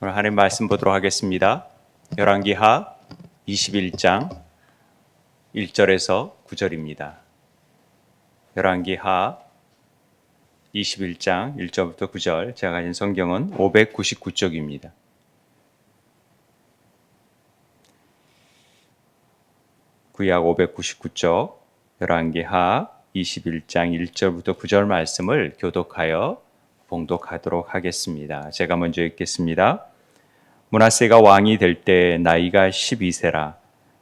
오늘 하나님 말씀 보도록 하겠습니다. 열왕기하 21장 1절에서 9절입니다. 열왕기하 21장 1절부터 9절, 제가 가진 성경은 599쪽입니다. 구약 599쪽 열왕기하 21장 1절부터 9절 말씀을 교독하여 봉독하도록 하겠습니다. 제가 먼저 읽겠습니다. 므낫세가 왕이 될 때 나이가 12세라.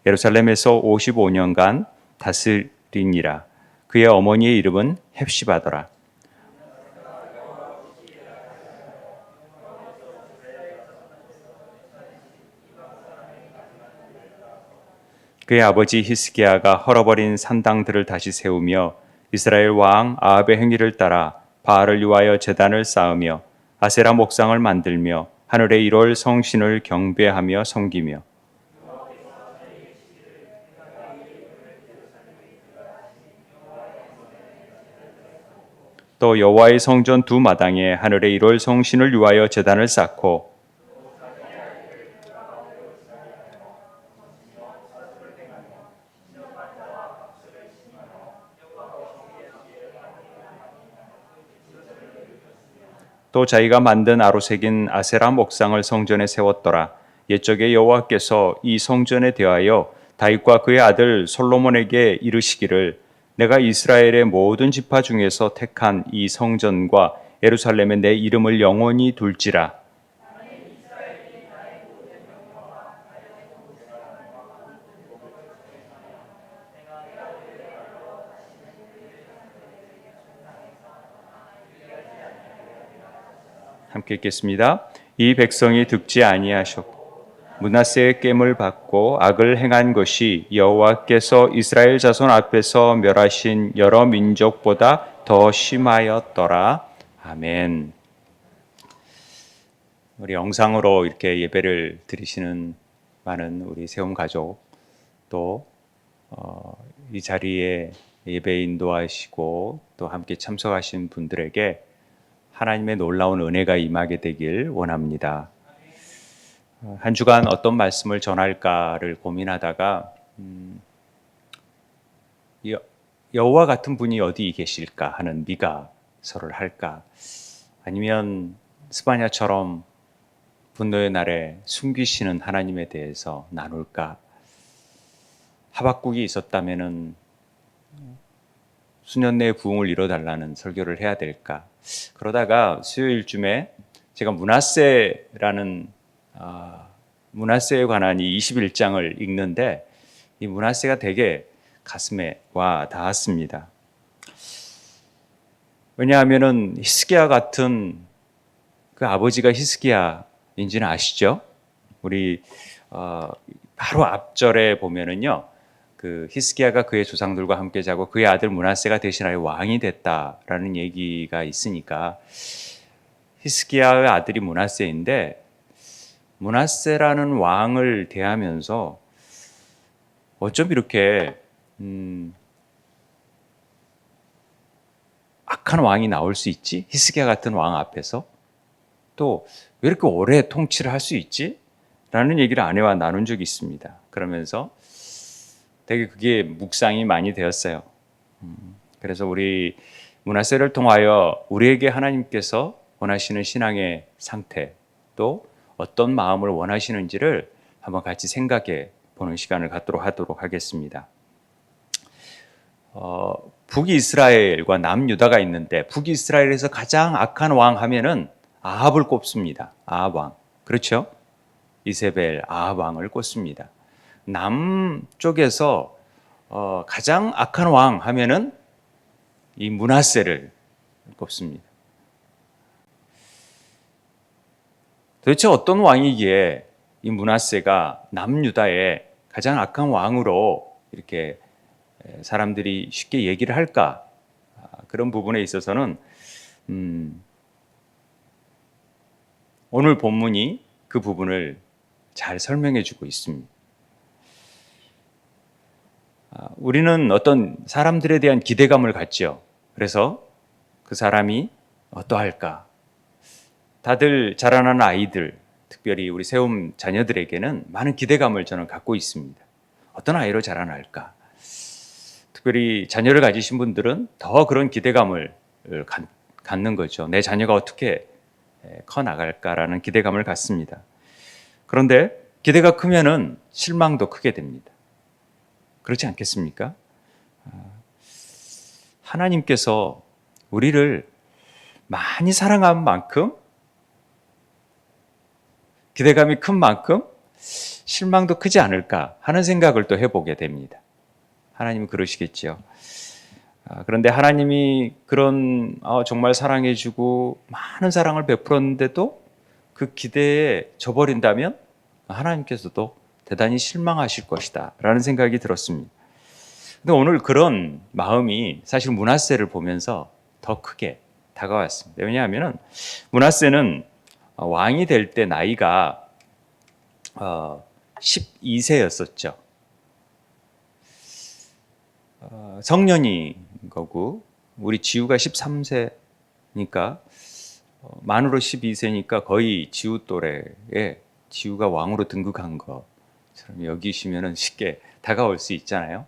예루살렘에서 55년간 다스리니라. 그의 어머니의 이름은 헵시바더라. 그의 아버지 히스기야가 헐어버린 산당들을 다시 세우며 이스라엘 왕 아합의 행위를 따라 바알을 위하여 제단을 쌓으며 아세라 목상을 만들며 하늘의 1월 성신을 경배하며 섬기며 또 여호와의 성전 두 마당에 하늘의 1월 성신을 위하여 제단을 쌓고 또 자기가 만든 아로색인 아세라 목상을 성전에 세웠더라. 옛적에 여호와께서 이 성전에 대하여 다윗과 그의 아들 솔로몬에게 이르시기를 내가 이스라엘의 모든 지파 중에서 택한 이 성전과 예루살렘에 내 이름을 영원히 둘지라. 함께 읽겠습니다. 이 백성이 듣지 아니하셨고 므낫세의 깸을 받고 악을 행한 것이 여호와께서 이스라엘 자손 앞에서 멸하신 여러 민족보다 더 심하였더라. 아멘. 우리 영상으로 이렇게 예배를 드리시는 많은 우리 세움 가족 또 이 자리에 예배 인도하시고 또 함께 참석하신 분들에게 하나님의 놀라운 은혜가 임하게 되길 원합니다. 한 주간 어떤 말씀을 전할까를 고민하다가 여호와 같은 분이 어디 계실까 하는 미가서를 할까, 아니면 스바냐처럼 분노의 날에 숨기시는 하나님에 대해서 나눌까, 하박국이 있었다면은 수년 내에 부흥을 이뤄달라는 설교를 해야 될까. 그러다가 수요일쯤에 제가 므낫세에 관한 이 21장을 읽는데 이 므낫세가 되게 가슴에 와 닿았습니다. 왜냐하면은 히스기야 같은 그 아버지가 히스기야인지는 아시죠? 우리 바로 앞절에 보면은요, 그 히스기야가 그의 조상들과 함께 자고 그의 아들 므낫세가 대신하여 왕이 됐다라는 얘기가 있으니까 히스기야의 아들이 므낫세인데, 므낫세라는 왕을 대하면서 어쩜 이렇게 악한 왕이 나올 수 있지? 히스기야 같은 왕 앞에서 또 왜 이렇게 오래 통치를 할 수 있지? 라는 얘기를 아내와 나눈 적이 있습니다. 그러면서 되게 그게 묵상이 많이 되었어요. 그래서 우리 므낫세를 통하여 우리에게 하나님께서 원하시는 신앙의 상태, 또 어떤 마음을 원하시는지를 한번 같이 생각해 보는 시간을 갖도록 하겠습니다. 북이스라엘과 남유다가 있는데 북이스라엘에서 가장 악한 왕 하면은 아합을 꼽습니다. 아합 왕. 그렇죠? 이세벨 아합 왕을 꼽습니다. 남쪽에서 가장 악한 왕 하면은 이 므낫세를 꼽습니다. 도대체 어떤 왕이기에 이 므낫세가 남유다의 가장 악한 왕으로 이렇게 사람들이 쉽게 얘기를 할까? 그런 부분에 있어서는 오늘 본문이 그 부분을 잘 설명해 주고 있습니다. 우리는 어떤 사람들에 대한 기대감을 갖죠. 그래서 그 사람이 어떠할까? 다들 자라나는 아이들, 특별히 우리 세움 자녀들에게는 많은 기대감을 저는 갖고 있습니다. 어떤 아이로 자라날까? 특별히 자녀를 가지신 분들은 더 그런 기대감을 갖는 거죠. 내 자녀가 어떻게 커 나갈까라는 기대감을 갖습니다. 그런데 기대가 크면은 실망도 크게 됩니다. 그렇지 않겠습니까? 하나님께서 우리를 많이 사랑한 만큼, 기대감이 큰 만큼 실망도 크지 않을까 하는 생각을 또 해보게 됩니다. 하나님은 그러시겠죠. 그런데 하나님이 그런 정말 사랑해주고 많은 사랑을 베풀었는데도 그 기대에 져버린다면 하나님께서도 대단히 실망하실 것이다 라는 생각이 들었습니다. 근데 오늘 그런 마음이 사실 므낫세를 보면서 더 크게 다가왔습니다. 왜냐하면 므낫세는 왕이 될 때 나이가 12세였었죠. 성년이 거고 우리 지우가 13세니까 만으로 12세니까 거의 지우 또래에 지우가 왕으로 등극한 것처럼 여기시면 쉽게 다가올 수 있잖아요.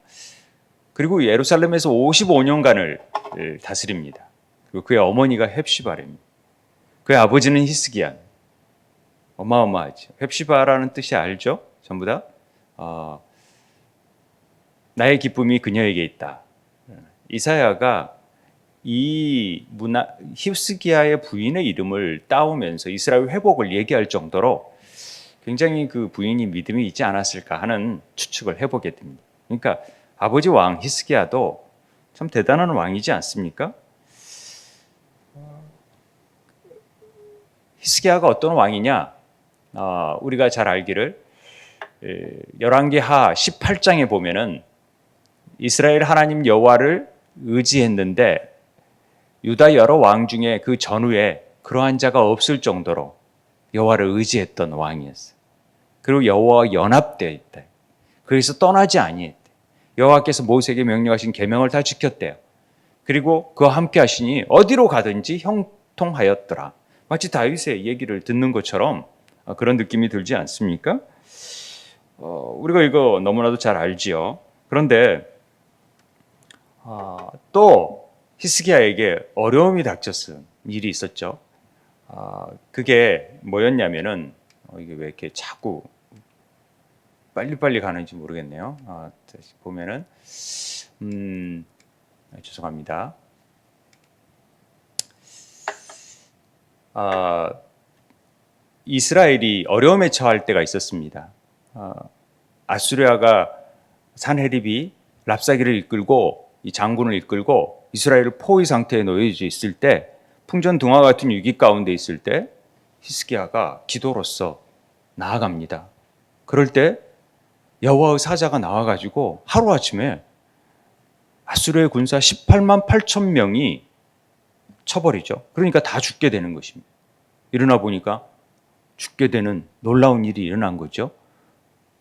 그리고 예루살렘에서 55년간을 다스립니다. 그리고 그의 어머니가 헵시바입니다. 그의 아버지는 히스기야. 어마어마하죠. 헵시바라는 뜻이 알죠? 전부 다 나의 기쁨이 그녀에게 있다. 이사야가 이 히스기야의 부인의 이름을 따오면서 이스라엘 회복을 얘기할 정도로 굉장히 그 부인이 믿음이 있지 않았을까 하는 추측을 해보게 됩니다. 그러니까 아버지 왕 히스기야도 참 대단한 왕이지 않습니까? 히스기야가 어떤 왕이냐? 우리가 잘 알기를 열왕기하 18장에 보면은 이스라엘 하나님 여호와를 의지했는데 유다 여러 왕 중에 그 전후에 그러한 자가 없을 정도로 여호와를 의지했던 왕이었어요. 그리고 여호와와 연합되어 있다. 그래서 떠나지 아니했대. 여호와께서 모세에게 명령하신 계명을 다 지켰대요. 그리고 그와 함께 하시니 어디로 가든지 형통하였더라. 마치 다윗의 얘기를 듣는 것처럼 그런 느낌이 들지 않습니까? 우리가 이거 너무나도 잘 알지요. 그런데 또 히스기야에게 어려움이 닥쳤은 일이 있었죠. 그게 뭐였냐면은 이게 왜 이렇게 자꾸 빨리빨리 가는지 모르겠네요. 다시 보면은 죄송합니다. 이스라엘이 어려움에 처할 때가 있었습니다. 아수리아가 산헤립이 랍사기를 이끌고 이 장군을 이끌고 이스라엘을 포위 상태에 놓여져 있을 때 풍전등화 같은 위기 가운데 있을 때 히스기야가 기도로서 나아갑니다. 그럴 때 여호와의 사자가 나와가지고 하루아침에 아수르의 군사 18만 8천 명이 쳐버리죠. 그러니까 다 죽게 되는 것입니다. 일어나 보니까 죽게 되는 놀라운 일이 일어난 거죠.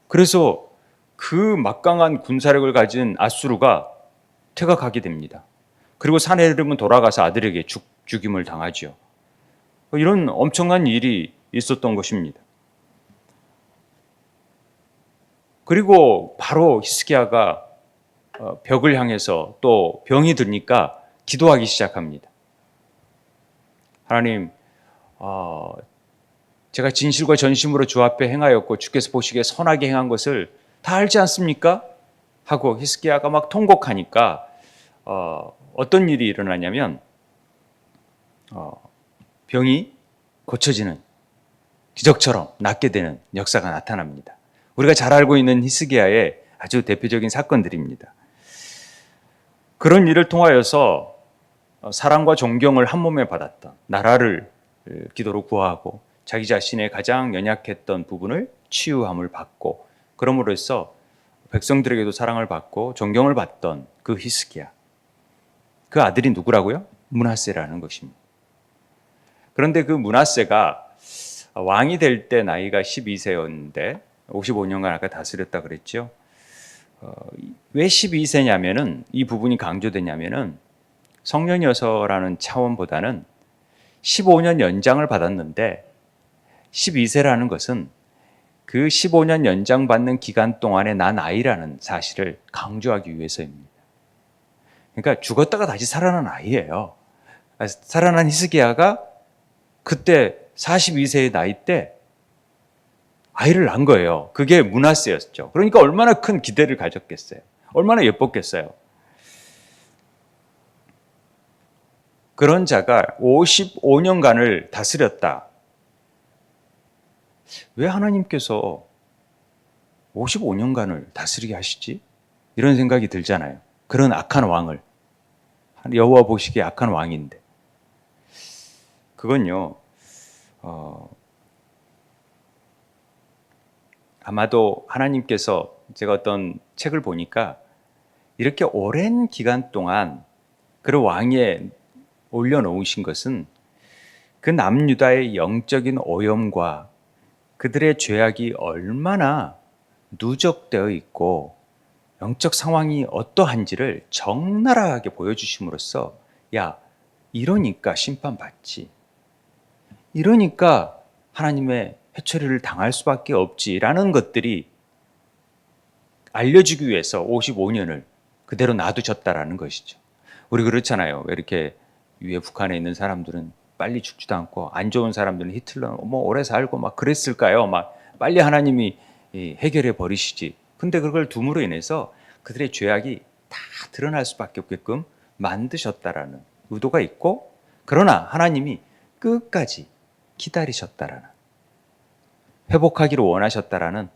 그래서 그 막강한 군사력을 가진 아수르가 퇴각하게 됩니다. 그리고 산헤립은 돌아가서 아들에게 죽임을 당하죠. 이런 엄청난 일이 있었던 것입니다. 그리고 바로 히스기야가 벽을 향해서 또 병이 드니까 기도하기 시작합니다. 하나님, 제가 진실과 전심으로 주 앞에 행하였고 주께서 보시기에 선하게 행한 것을 다 알지 않습니까? 하고 히스기야가 막 통곡하니까 어떤 일이 일어나냐면 병이 고쳐지는 기적처럼 낫게 되는 역사가 나타납니다. 우리가 잘 알고 있는 히스기야의 아주 대표적인 사건들입니다. 그런 일을 통하여서 사랑과 존경을 한 몸에 받았던 나라를 기도로 구하고 자기 자신의 가장 연약했던 부분을 치유함을 받고 그럼으로써 백성들에게도 사랑을 받고 존경을 받던 그 히스기야. 그 아들이 누구라고요? 므낫세라는 것입니다. 그런데 그 므낫세가 왕이 될 때 나이가 12세였는데 55년간 아까 다스렸다 그랬죠. 왜 12세냐면은 이 부분이 강조되냐면은 성년여서라는 차원보다는 15년 연장을 받았는데 12세라는 것은 그 15년 연장받는 기간 동안에 난 아이라는 사실을 강조하기 위해서입니다. 그러니까 죽었다가 다시 살아난 아이예요. 살아난 히스기야가 그때 42세의 나이 때 아이를 낳은 거예요. 그게 므낫세였죠. 그러니까 얼마나 큰 기대를 가졌겠어요. 얼마나 예뻤겠어요. 그런 자가 55년간을 다스렸다. 왜 하나님께서 55년간을 다스리게 하시지? 이런 생각이 들잖아요. 그런 악한 왕을. 여호와 보시기에 악한 왕인데. 그건요. 아마도 하나님께서 제가 어떤 책을 보니까 이렇게 오랜 기간 동안 그를 왕위에 올려놓으신 것은 그 남유다의 영적인 오염과 그들의 죄악이 얼마나 누적되어 있고 영적 상황이 어떠한지를 적나라하게 보여주심으로써 야, 이러니까 심판받지. 이러니까 하나님의 회초리를 당할 수밖에 없지라는 것들이 알려주기 위해서 55년을 그대로 놔두셨다라는 것이죠. 우리 그렇잖아요. 왜 이렇게 위에 북한에 있는 사람들은 빨리 죽지도 않고 안 좋은 사람들은 히틀러는 뭐 오래 살고 막 그랬을까요? 막 빨리 하나님이 해결해 버리시지. 근데 그걸 둠으로 인해서 그들의 죄악이 다 드러날 수밖에 없게끔 만드셨다라는 의도가 있고, 그러나 하나님이 끝까지 기다리셨다라는, 회복하기를 원하셨다라는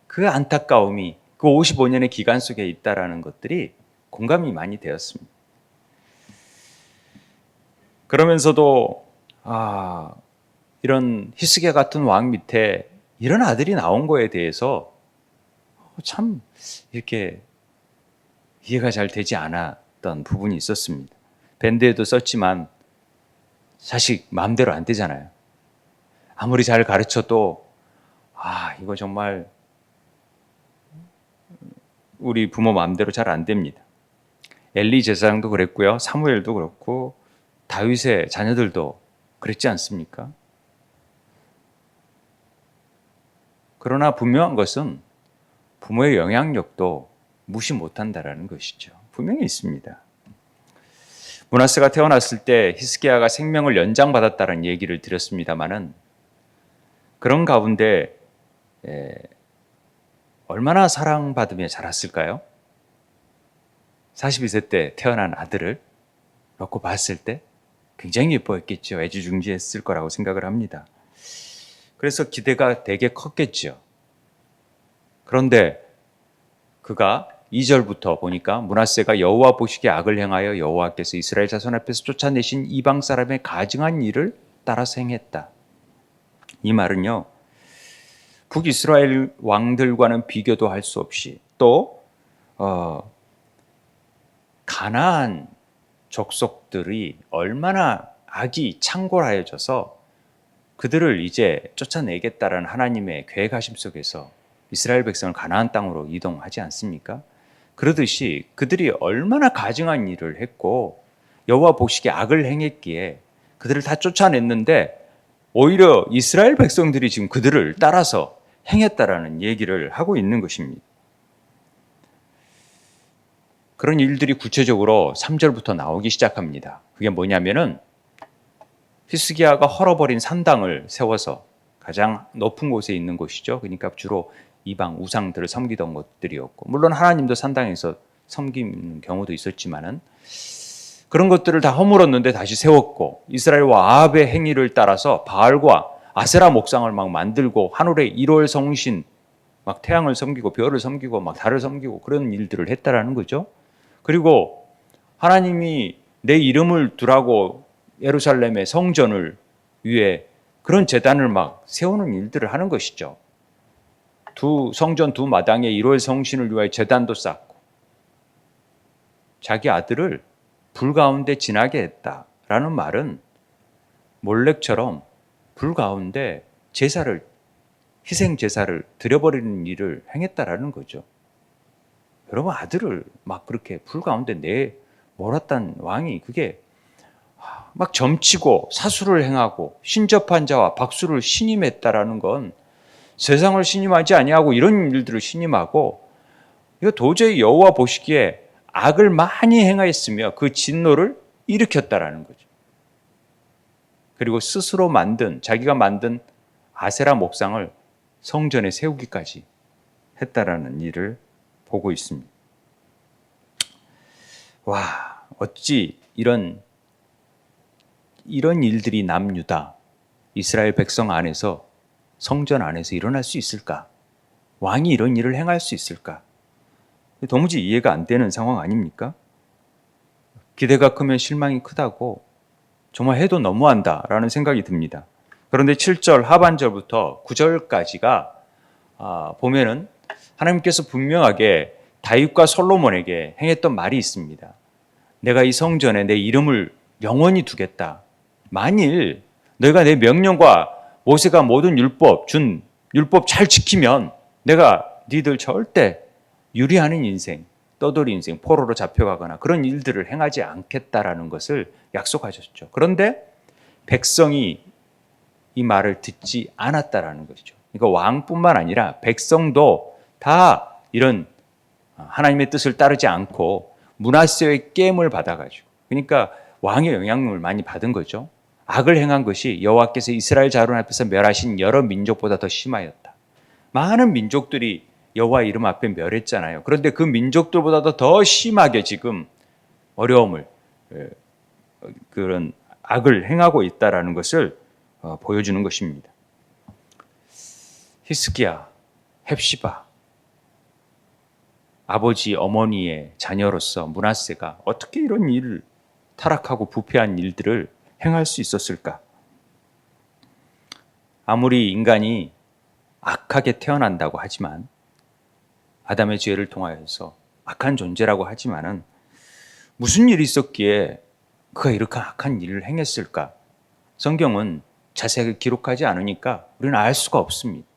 그 안타까움이 그 55년의 기간 속에 있다라는 것들이 공감이 많이 되었습니다. 그러면서도 이런 히스기야 같은 왕 밑에 이런 아들이 나온 거에 대해서 참 이렇게 이해가 잘 되지 않았던 부분이 있었습니다. 밴드에도 썼지만 자식 마음대로 안 되잖아요. 아무리 잘 가르쳐도 이거 정말 우리 부모 마음대로 잘 안 됩니다. 엘리 제사장도 그랬고요. 사무엘도 그렇고 다윗의 자녀들도 그랬지 않습니까? 그러나 분명한 것은 부모의 영향력도 무시 못한다라는 것이죠. 분명히 있습니다. 므낫세가 태어났을 때 히스기야가 생명을 연장받았다는 얘기를 드렸습니다마는 그런 가운데 얼마나 사랑받으며 자랐을까요? 42세 때 태어난 아들을 놓고 봤을 때 굉장히 예뻐했겠죠. 애지중지했을 거라고 생각을 합니다. 그래서 기대가 되게 컸겠죠. 그런데 그가 2절부터 보니까 므낫세가 여호와 보시기에 악을 행하여 여호와께서 이스라엘 자손 앞에서 쫓아내신 이방 사람의 가증한 일을 따라서 행했다. 이 말은요, 북이스라엘 왕들과는 비교도 할 수 없이 또 가나안 족속들이 얼마나 악이 창궐하여져서 그들을 이제 쫓아내겠다라는 하나님의 계획하심 속에서 이스라엘 백성을 가나안 땅으로 이동하지 않습니까? 그러듯이 그들이 얼마나 가증한 일을 했고 여호와 보시기에 악을 행했기에 그들을 다 쫓아냈는데 오히려 이스라엘 백성들이 지금 그들을 따라서 행했다라는 얘기를 하고 있는 것입니다. 그런 일들이 구체적으로 3절부터 나오기 시작합니다. 그게 뭐냐면은 히스기야가 헐어버린 산당을 세워서 가장 높은 곳에 있는 곳이죠. 그러니까 주로 이방 우상들을 섬기던 것들이었고, 물론 하나님도 산당에서 섬기는 경우도 있었지만은 그런 것들을 다 허물었는데 다시 세웠고, 이스라엘과 아합의 행위를 따라서 바알과 아세라 목상을 막 만들고 하늘의 일월 성신, 막 태양을 섬기고 별을 섬기고 막 달을 섬기고 그런 일들을 했다라는 거죠. 그리고 하나님이 내 이름을 두라고 예루살렘의 성전을 위해 그런 제단을 막 세우는 일들을 하는 것이죠. 성전 두 마당에 일월 성신을 위하여 제단도 쌓고 자기 아들을 불 가운데 지나게 했다라는 말은 몰렉처럼 불 가운데 희생 제사를 드려버리는 일을 행했다라는 거죠. 여러분, 아들을 막 그렇게 불 가운데 몰았단 왕이 그게 막 점치고 사수를 행하고 신접한 자와 박수를 신임했다라는 건 세상을 신임하지 아니하고 이런 일들을 신임하고, 이거 도저히 여호와 보시기에 악을 많이 행하였으며 그 진노를 일으켰다라는 거죠. 그리고 스스로 자기가 만든 아세라 목상을 성전에 세우기까지 했다라는 일을 보고 있습니다. 와, 어찌 이런 일들이 남유다, 이스라엘 백성 안에서, 성전 안에서 일어날 수 있을까? 왕이 이런 일을 행할 수 있을까? 도무지 이해가 안 되는 상황 아닙니까? 기대가 크면 실망이 크다고, 정말 해도 너무한다라는 생각이 듭니다. 그런데 7절 하반절부터 9절까지가 보면은 하나님께서 분명하게 다윗과 솔로몬에게 행했던 말이 있습니다. 내가 이 성전에 내 이름을 영원히 두겠다. 만일 너희가 내 명령과 모세가 모든 율법 잘 지키면 내가 니들 절대 유리하는 인생, 떠돌이 인생, 포로로 잡혀가거나 그런 일들을 행하지 않겠다라는 것을 약속하셨죠. 그런데 백성이 이 말을 듣지 않았다라는 것이죠. 그러니까 왕뿐만 아니라 백성도 다 이런 하나님의 뜻을 따르지 않고 므낫세의 깸을 받아가지고, 그러니까 왕의 영향을 많이 받은 거죠. 악을 행한 것이 여호와께서 이스라엘 자손 앞에서 멸하신 여러 민족보다 더 심하였다. 많은 민족들이 여호와 이름 앞에 멸했잖아요. 그런데 그 민족들보다도 더 심하게 지금 어려움을, 그런 악을 행하고 있다라는 것을 보여주는 것입니다. 히스기야, 헵시바, 아버지 어머니의 자녀로서 므낫세가 어떻게 이런 일을, 타락하고 부패한 일들을 행할 수 있었을까? 아무리 인간이 악하게 태어난다고 하지만, 아담의 죄를 통하여서 악한 존재라고 하지만은 무슨 일이 있었기에 그가 이렇게 악한 일을 행했을까? 성경은 자세하게 기록하지 않으니까 우리는 알 수가 없습니다.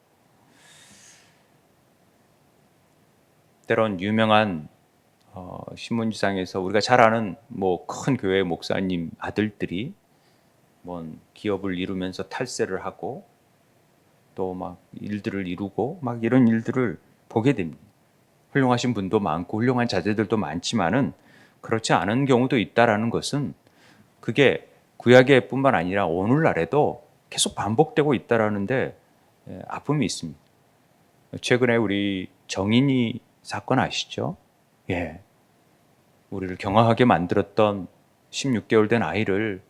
때론 유명한 신문지상에서 우리가 잘 아는 큰 교회 목사님 아들들이 기업을 이루면서 탈세를 하고 또 막 일들을 이루고 막 이런 일들을 보게 됩니다. 훌륭하신 분도 많고 훌륭한 자제들도 많지만은 그렇지 않은 경우도 있다라는 것은, 그게 구약의 뿐만 아니라 오늘날에도 계속 반복되고 있다라는데 아픔이 있습니다. 최근에 우리 정인이 사건 아시죠? 예. 우리를 경악하게 만들었던 16개월 된 아이를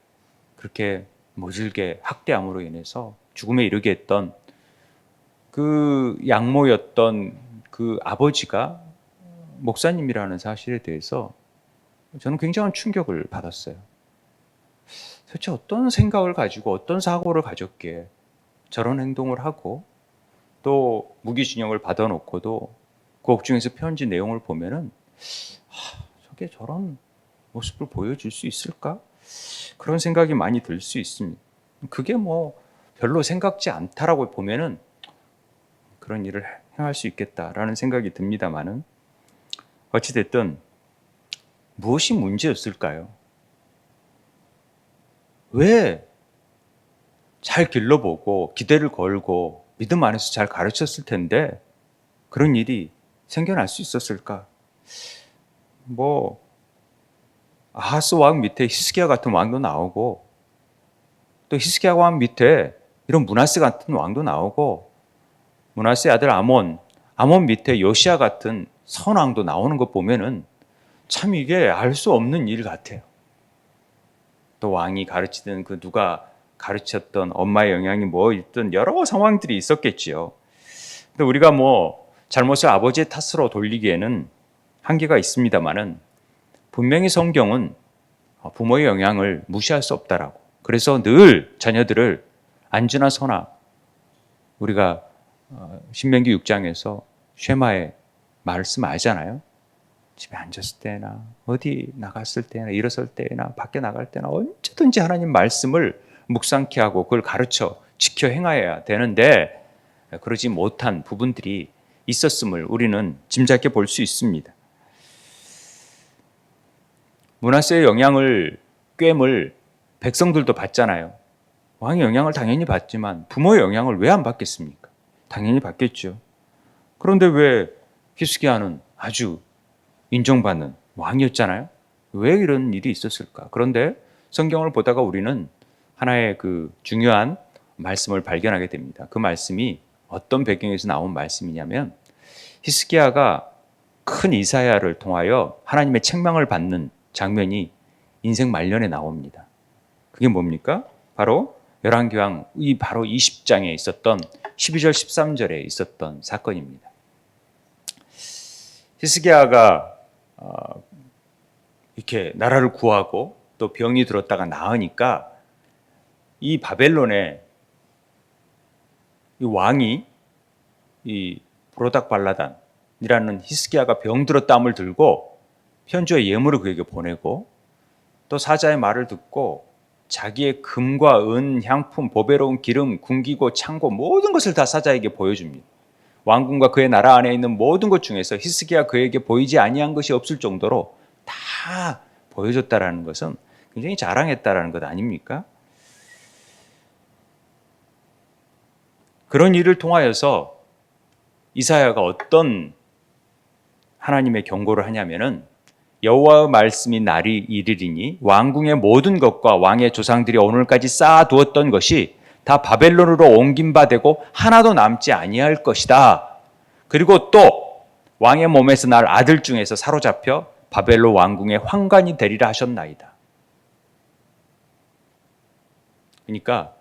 그렇게 모질게 학대함으로 인해서 죽음에 이르게 했던 그 양모였던 그 아버지가 목사님이라는 사실에 대해서 저는 굉장한 충격을 받았어요. 도대체 어떤 생각을 가지고 어떤 사고를 가졌기에 저런 행동을 하고, 또 무기징역을 받아놓고도 그 옥중에서 편지 내용을 보면은 저게 저런 모습을 보여줄 수 있을까? 그런 생각이 많이 들 수 있습니다. 그게 별로 생각지 않다라고 보면은 그런 일을 행할 수 있겠다라는 생각이 듭니다만은, 어찌됐든 무엇이 문제였을까요? 왜 잘 길러보고 기대를 걸고 믿음 안에서 잘 가르쳤을 텐데 그런 일이 생겨날 수 있었을까? 아하스 왕 밑에 히스기야 같은 왕도 나오고, 또 히스기야 왕 밑에 이런 므낫세 같은 왕도 나오고, 므낫세 아들 아몬 밑에 요시야 같은 선왕도 나오는 것 보면은 참 이게 알 수 없는 일 같아요. 또 왕이 가르치던 누가 가르쳤던 엄마의 영향이 있든 여러 상황들이 있었겠지요. 근데 우리가 잘못을 아버지의 탓으로 돌리기에는 한계가 있습니다만은, 분명히 성경은 부모의 영향을 무시할 수 없다라고. 그래서 늘 자녀들을 안주나 선악, 우리가 신명기 6장에서 쉐마의 말씀 알잖아요. 집에 앉았을 때나 어디 나갔을 때나 일어설 때나 밖에 나갈 때나 언제든지 하나님 말씀을 묵상케 하고 그걸 가르쳐 지켜 행하여야 되는데, 그러지 못한 부분들이 있었음을 우리는 짐작해 볼 수 있습니다. 므낫세의 깸을 백성들도 받잖아요. 왕의 영향을 당연히 받지만 부모의 영향을 왜 안 받겠습니까? 당연히 받겠죠. 그런데 왜 히스기야는 아주 인정받는 왕이었잖아요. 왜 이런 일이 있었을까? 그런데 성경을 보다가 우리는 하나의 그 중요한 말씀을 발견하게 됩니다. 그 말씀이 어떤 배경에서 나온 말씀이냐면 히스기야가 큰 이사야를 통하여 하나님의 책망을 받는 장면이 인생 말년에 나옵니다. 그게 뭡니까? 바로 열왕기왕 이 바로 20장에 있었던 12절 13절에 있었던 사건입니다. 히스기야가 이렇게 나라를 구하고 또 병이 들었다가 나으니까 이 바벨론의 이 왕이 이 브로닥 발라단이라는 히스기야가 병들었다함을 들고 편지와 예물을 그에게 보내고 또 사자의 말을 듣고 자기의 금과 은, 향품, 보배로운 기름, 궁기고 창고 모든 것을 다 사자에게 보여줍니다. 왕궁과 그의 나라 안에 있는 모든 것 중에서 히스기야 그에게 보이지 아니한 것이 없을 정도로 다 보여줬다라는 것은 굉장히 자랑했다라는 것 아닙니까? 그런 일을 통하여서 이사야가 어떤 하나님의 경고를 하냐면은 여호와의 말씀이 날이 이르리니 왕궁의 모든 것과 왕의 조상들이 오늘까지 쌓아두었던 것이 다 바벨론으로 옮긴 바 되고 하나도 남지 아니할 것이다. 그리고 또 왕의 몸에서 날 아들 중에서 사로잡혀 바벨론 왕궁의 환관이 되리라 하셨나이다. 그러니까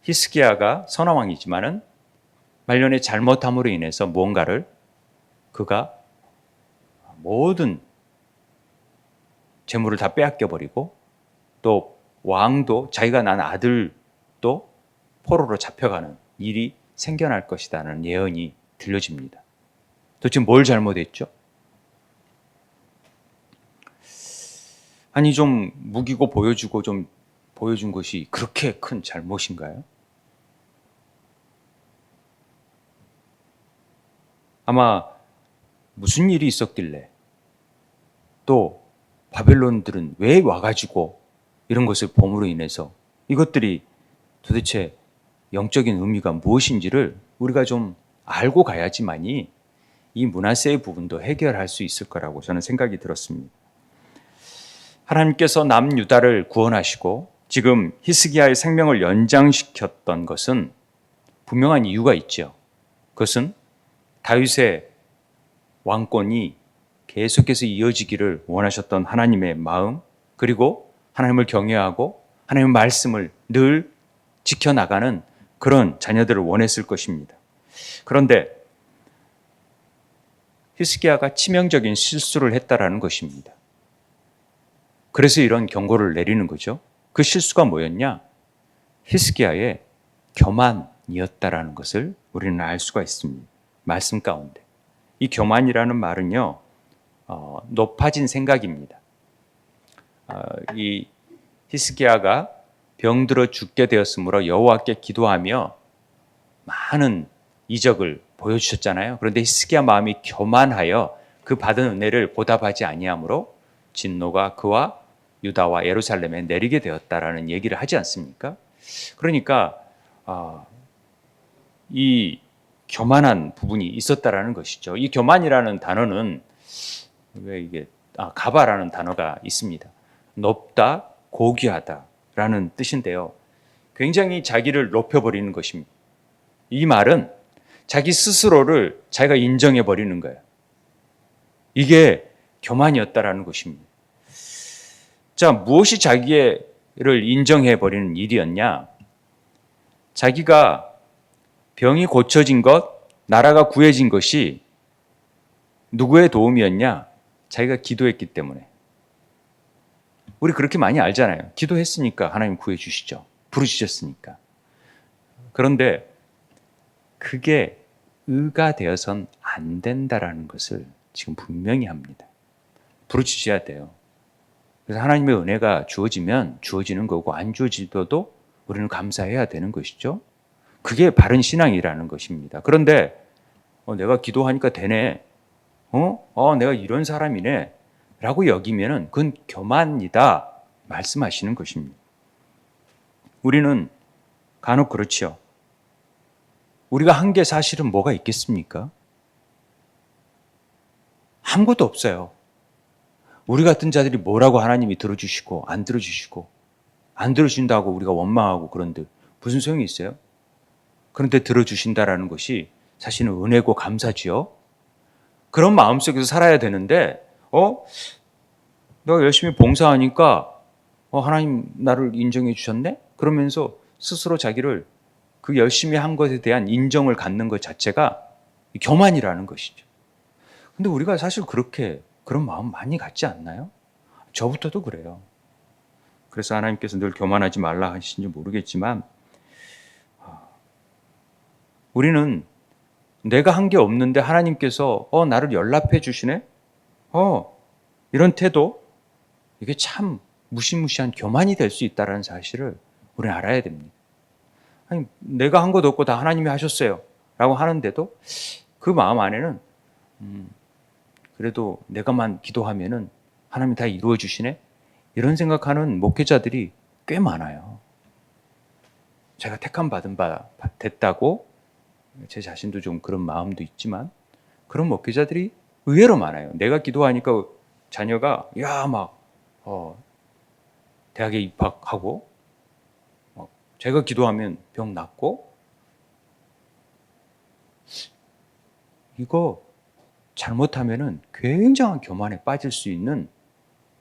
히스기야가 선왕이지만은 말년에 잘못함으로 인해서 무언가를 그가 모든 재물을 다 빼앗겨 버리고 또 왕도 자기가 낳은 아들도 포로로 잡혀가는 일이 생겨날 것이라는 예언이 들려집니다. 도대체 뭘 잘못했죠? 아니 좀 무기고 보여주고 좀 보여준 것이 그렇게 큰 잘못인가요? 아마 무슨 일이 있었길래 또 바벨론들은 왜 와가지고 이런 것을 봄으로 인해서 이것들이 도대체 영적인 의미가 무엇인지를 우리가 좀 알고 가야지만이 이 므낫세의 부분도 해결할 수 있을 거라고 저는 생각이 들었습니다. 하나님께서 남유다를 구원하시고 지금 히스기야의 생명을 연장시켰던 것은 분명한 이유가 있죠. 그것은 다윗의 왕권이 계속해서 이어지기를 원하셨던 하나님의 마음, 그리고 하나님을 경외하고 하나님의 말씀을 늘 지켜나가는 그런 자녀들을 원했을 것입니다. 그런데 히스기야가 치명적인 실수를 했다라는 것입니다. 그래서 이런 경고를 내리는 거죠. 그 실수가 뭐였냐? 히스기야의 교만이었다라는 것을 우리는 알 수가 있습니다. 말씀 가운데. 이 교만이라는 말은요, 높아진 생각입니다. 이 히스기야가 병들어 죽게 되었으므로 여호와께 기도하며 많은 이적을 보여주셨잖아요. 그런데 히스기야 마음이 교만하여 그 받은 은혜를 보답하지 아니하므로 진노가 그와 유다와 예루살렘에 내리게 되었다라는 얘기를 하지 않습니까? 그러니까 이 교만한 부분이 있었다라는 것이죠. 이 교만이라는 단어는 왜 이게 가바라는 단어가 있습니다. 높다, 고귀하다라는 뜻인데요. 굉장히 자기를 높여버리는 것입니다. 이 말은 자기 스스로를 자기가 인정해 버리는 거예요. 이게 교만이었다라는 것입니다. 자, 무엇이 자기를 인정해 버리는 일이었냐? 자기가 병이 고쳐진 것, 나라가 구해진 것이 누구의 도움이었냐? 자기가 기도했기 때문에. 우리 그렇게 많이 알잖아요. 기도했으니까 하나님 구해주시죠. 부르시셨으니까. 그런데 그게 의가 되어선 안 된다라는 것을 지금 분명히 합니다. 부르짖어야 돼요. 그래서 하나님의 은혜가 주어지면 주어지는 거고 안 주어지더라도 우리는 감사해야 되는 것이죠. 그게 바른 신앙이라는 것입니다. 그런데 내가 기도하니까 되네. 내가 이런 사람이네. 라고 여기면은 그건 교만이다 말씀하시는 것입니다. 우리는 간혹 그렇지요. 우리가 한 게 사실은 뭐가 있겠습니까? 아무것도 없어요. 우리 같은 자들이 뭐라고 하나님이 들어주시고 안 들어주시고 안 들어주신다고 우리가 원망하고 그런데 무슨 소용이 있어요? 그런데 들어주신다라는 것이 사실은 은혜고 감사지요. 그런 마음속에서 살아야 되는데 내가 열심히 봉사하니까 하나님 나를 인정해 주셨네? 그러면서 스스로 자기를 그 열심히 한 것에 대한 인정을 갖는 것 자체가 교만이라는 것이죠. 근데 우리가 사실 그런 마음 많이 갖지 않나요? 저부터도 그래요. 그래서 하나님께서 늘 교만하지 말라 하시는지 모르겠지만 우리는 내가 한 게 없는데 하나님께서 나를 연락해 주시네? 이런 태도 이게 참 무시무시한 교만이 될 수 있다는 사실을 우리는 알아야 됩니다. 아니, 내가 한 것도 없고 다 하나님이 하셨어요 라고 하는데도 그 마음 안에는 그래도 내가만 기도하면은 하나님이 다 이루어 주시네? 이런 생각하는 목회자들이 꽤 많아요. 제가 택함 받은 바 됐다고 제 자신도 좀 그런 마음도 있지만 그런 목회자들이 의외로 많아요. 내가 기도하니까 자녀가 대학에 입학하고 제가 기도하면 병 낫고 이거 잘못하면은 굉장한 교만에 빠질 수 있는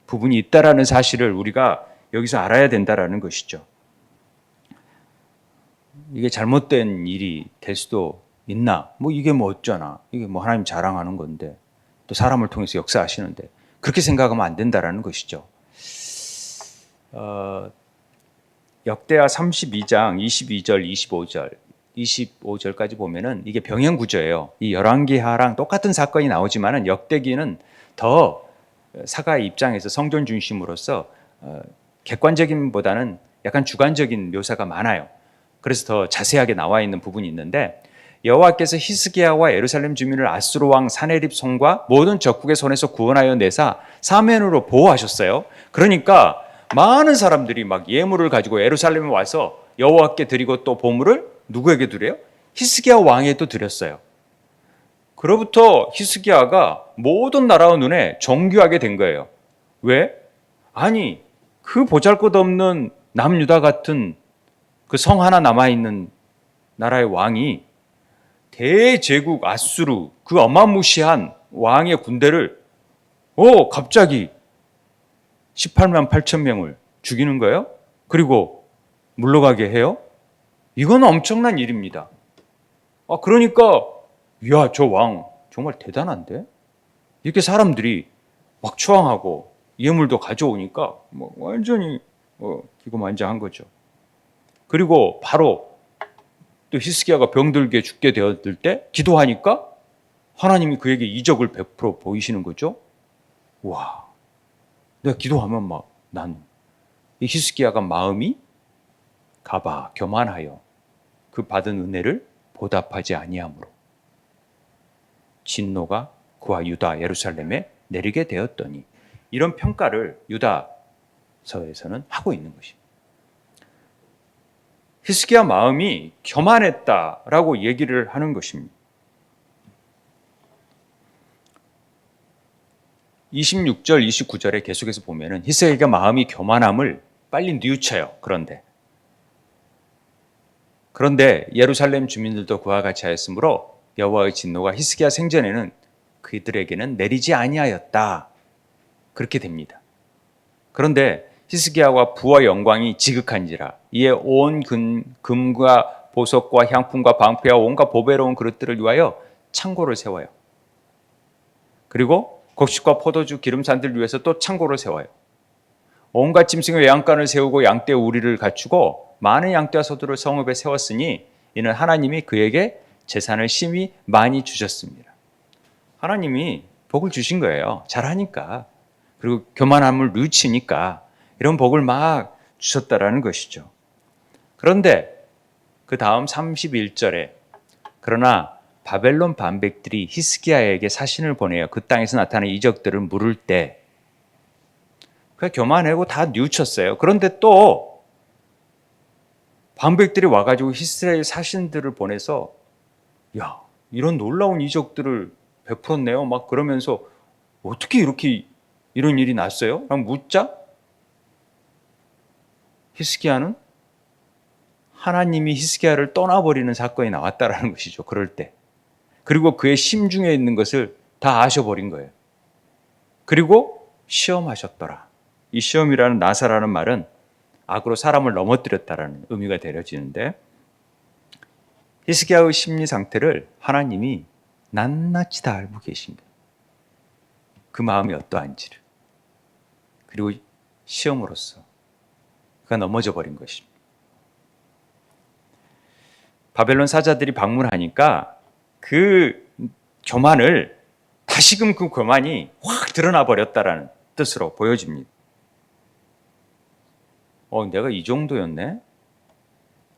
부분이 있다라는 사실을 우리가 여기서 알아야 된다라는 것이죠. 이게 잘못된 일이 될 수도 있나? 이게 어쩌나? 이게 하나님 자랑하는 건데 또 사람을 통해서 역사하시는데 그렇게 생각하면 안 된다라는 것이죠. 역대하 32장 22절, 25절까지 보면은 이게 병행 구조예요. 이 열왕기하랑 똑같은 사건이 나오지만은 역대기는 더 사가의 입장에서 성전 중심으로서 객관적인보다는 약간 주관적인 묘사가 많아요. 그래서 더 자세하게 나와 있는 부분이 있는데 여호와께서 히스기야와 예루살렘 주민을 아수르 왕 사네립 손과 모든 적국의 손에서 구원하여 내사 사면으로 보호하셨어요. 그러니까 많은 사람들이 막 예물을 가지고 예루살렘에 와서 여호와께 드리고 또 보물을 누구에게 드려요? 히스기야 왕에도 드렸어요. 그로부터 히스기야가 모든 나라의 눈에 정귀하게 된 거예요. 왜? 아니, 그 보잘것없는 남유다 같은 그 성 하나 남아있는 나라의 왕이 대제국 아수르 그 어마무시한 왕의 군대를 갑자기 18만 8천 명을 죽이는 거예요? 그리고 물러가게 해요? 이건 엄청난 일입니다. 그러니까 저 왕 정말 대단한데? 이렇게 사람들이 막 추앙하고 예물도 가져오니까 완전히 기고만장한 거죠. 그리고 바로 또 히스기야가 병들게 죽게 되었을 때 기도하니까 하나님이 그에게 이적을 베풀어 보이시는 거죠. 와, 내가 기도하면 이 히스기야가 마음이 가봐 교만하여 그 받은 은혜를 보답하지 아니하므로 진노가 그와 유다 예루살렘에 내리게 되었더니 이런 평가를 유다서에서는 하고 있는 것입니다. 히스기야 마음이 교만했다라고 얘기를 하는 것입니다. 26절, 29절에 계속해서 보면은 히스기야 마음이 교만함을 빨리 뉘우쳐요. 그런데 예루살렘 주민들도 그와 같이 하였으므로 여호와의 진노가 히스기야 생전에는 그들에게는 내리지 아니하였다. 그렇게 됩니다. 그런데 히스기야와 부와 영광이 지극한지라 이에 온 금과 보석과 향품과 방패와 온갖 보배로운 그릇들을 위하여 창고를 세워요. 그리고 곡식과 포도주 기름산들 위해서 또 창고를 세워요. 온갖 짐승의 외양간을 세우고 양떼 우리를 갖추고 많은 양떼와 소들을 성읍에 세웠으니 이는 하나님이 그에게 재산을 심히 많이 주셨습니다. 하나님이 복을 주신 거예요. 잘하니까. 그리고 교만함을 뉘우치니까 이런 복을 막 주셨다라는 것이죠. 그런데 그 다음 31절에 그러나 바벨론 반백들이 히스기야에게 사신을 보내어 그 땅에서 나타난 이적들을 물을 때 그냥 교만하고 다 뉘우쳤어요. 그런데 또 방백들이 와가지고 이스라엘 사신들을 보내서 야, 이런 놀라운 이적들을 베풀었네요. 막 그러면서 어떻게 이렇게 이런 일이 났어요? 라고 묻자 히스기야는 하나님이 히스기야를 떠나버리는 사건이 나왔다라는 것이죠. 그럴 때. 그리고 그의 심중에 있는 것을 다 아셔버린 거예요. 그리고 시험하셨더라. 이 시험이라는 나사라는 말은 악으로 사람을 넘어뜨렸다라는 의미가 되어지는데 히스기야의 심리 상태를 하나님이 낱낱이 다 알고 계신 거예요. 그 마음이 어떠한지를. 그리고 시험으로써 그가 넘어져 버린 것입니다. 바벨론 사자들이 방문하니까 그 교만을 다시금 그 교만이 확 드러나 버렸다라는 뜻으로 보여집니다. 내가 이 정도였네?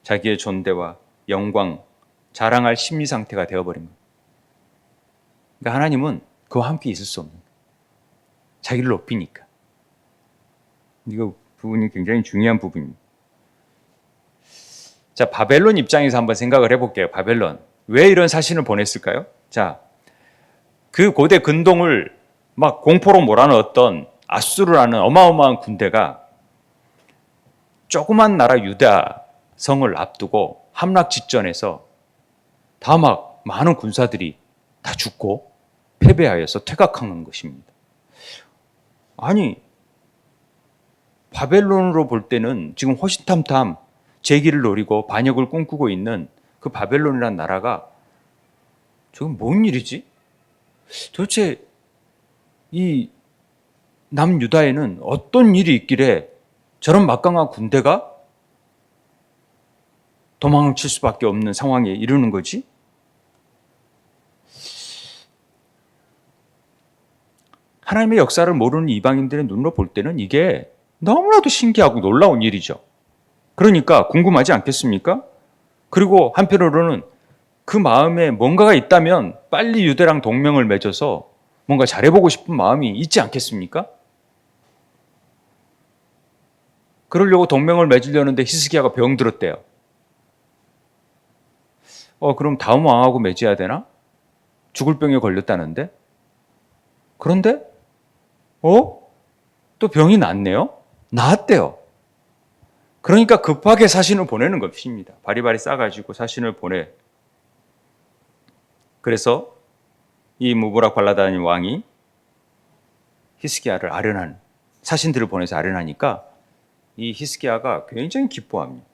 자기의 존대와 영광, 자랑할 심리 상태가 되어버린 거예요. 그러니까 하나님은 그와 함께 있을 수 없는 거예요. 자기를 높이니까. 이거 부분이 굉장히 중요한 부분입니다. 자, 바벨론 입장에서 한번 생각을 해볼게요. 바벨론. 왜 이런 사신을 보냈을까요? 자, 그 고대 근동을 막 공포로 몰아넣었던 아수르라는 어마어마한 군대가 조그만 나라 유다 성을 앞두고 함락 직전에서 다 막 많은 군사들이 다 죽고 패배하여서 퇴각하는 것입니다. 아니, 바벨론으로 볼 때는 지금 호시탐탐 재기를 노리고 반역을 꿈꾸고 있는 그 바벨론이라는 나라가 저건 뭔 일이지? 도대체 이 남유다에는 어떤 일이 있길래 저런 막강한 군대가 도망칠 수밖에 없는 상황에 이르는 거지? 하나님의 역사를 모르는 이방인들의 눈으로 볼 때는 이게 너무나도 신기하고 놀라운 일이죠. 그러니까 궁금하지 않겠습니까? 그리고 한편으로는 그 마음에 뭔가가 있다면 빨리 유대랑 동맹을 맺어서 뭔가 잘해보고 싶은 마음이 있지 않겠습니까? 그러려고 동맹을 맺으려는데 히스기야가 병들었대요. 그럼 다음 왕하고 맺어야 되나? 죽을 병에 걸렸다는데? 그런데 또 병이 낫네요? 나았대요. 그러니까 급하게 사신을 보내는 것입니다. 바리바리 싸가지고 사신을 보내. 그래서 이 무브락 발라다니 왕이 히스기야를 아련한 사신들을 보내서 아련하니까 이 히스기야가 굉장히 기뻐합니다.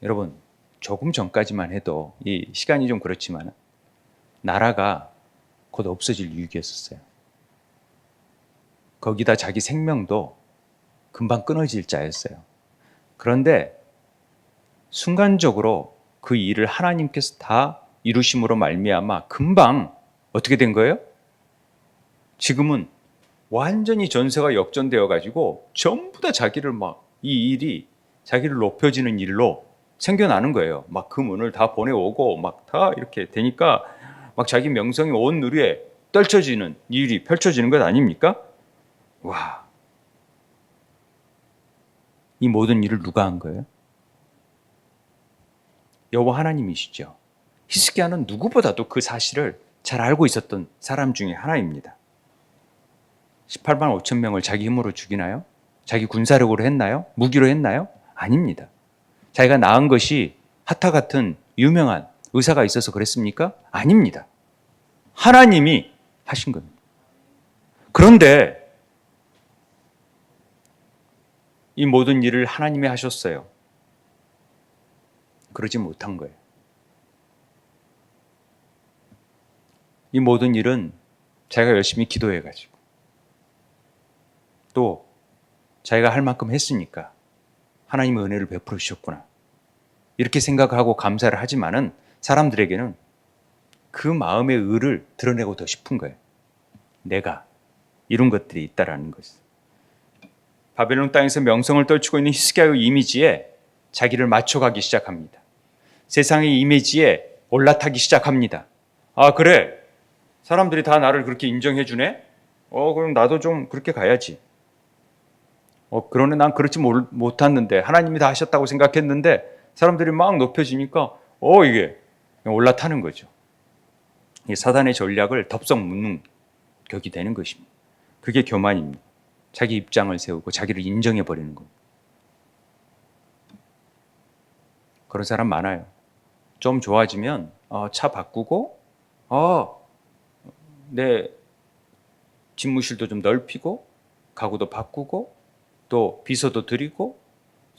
여러분, 조금 전까지만 해도 이 시간이 좀 그렇지만 나라가 곧 없어질 위기였었어요. 거기다 자기 생명도 금방 끊어질 자였어요. 그런데 순간적으로 그 일을 하나님께서 다 이루심으로 말미암아 금방 어떻게 된 거예요? 지금은 완전히 전세가 역전되어 가지고 전부 다 자기를 이 일이 자기를 높여지는 일로 생겨나는 거예요. 막 그 문을 다 보내오고 막 다 이렇게 되니까 막 자기 명성이 온 누리에 떨쳐지는 일이 펼쳐지는 것 아닙니까? 와, 이 모든 일을 누가 한 거예요? 여호와 하나님이시죠. 히스기야는 누구보다도 그 사실을 잘 알고 있었던 사람 중에 하나입니다. 18만 5천 명을 자기 힘으로 죽이나요? 자기 군사력으로 했나요? 무기로 했나요? 아닙니다. 자기가 낳은 것이 하타 같은 유명한 의사가 있어서 그랬습니까? 아닙니다. 하나님이 하신 겁니다. 그런데 이 모든 일을 하나님이 하셨어요. 그러지 못한 거예요. 이 모든 일은 자기가 열심히 기도해가지고 또 자기가 할 만큼 했으니까 하나님의 은혜를 베풀어 주셨구나. 이렇게 생각하고 감사를 하지만은 사람들에게는 그 마음의 의를 드러내고 더 싶은 거예요. 내가 이룬 것들이 있다라는 것을. 바벨론 땅에서 명성을 떨치고 있는 히스기야의 이미지에 자기를 맞춰가기 시작합니다. 세상의 이미지에 올라타기 시작합니다. 아, 그래. 사람들이 다 나를 그렇게 인정해 주네? 그럼 나도 좀 그렇게 가야지. 그러네 난 그렇지 못했는데 하나님이 다 하셨다고 생각했는데 사람들이 막 높여지니까 이게 올라타는 거죠. 이 사단의 전략을 덥석 묻는 격이 되는 것입니다. 그게 교만입니다. 자기 입장을 세우고 자기를 인정해 버리는 겁니다. 그런 사람 많아요. 좀 좋아지면 차 바꾸고 내 집무실도 좀 넓히고 가구도 바꾸고 또 비서도 드리고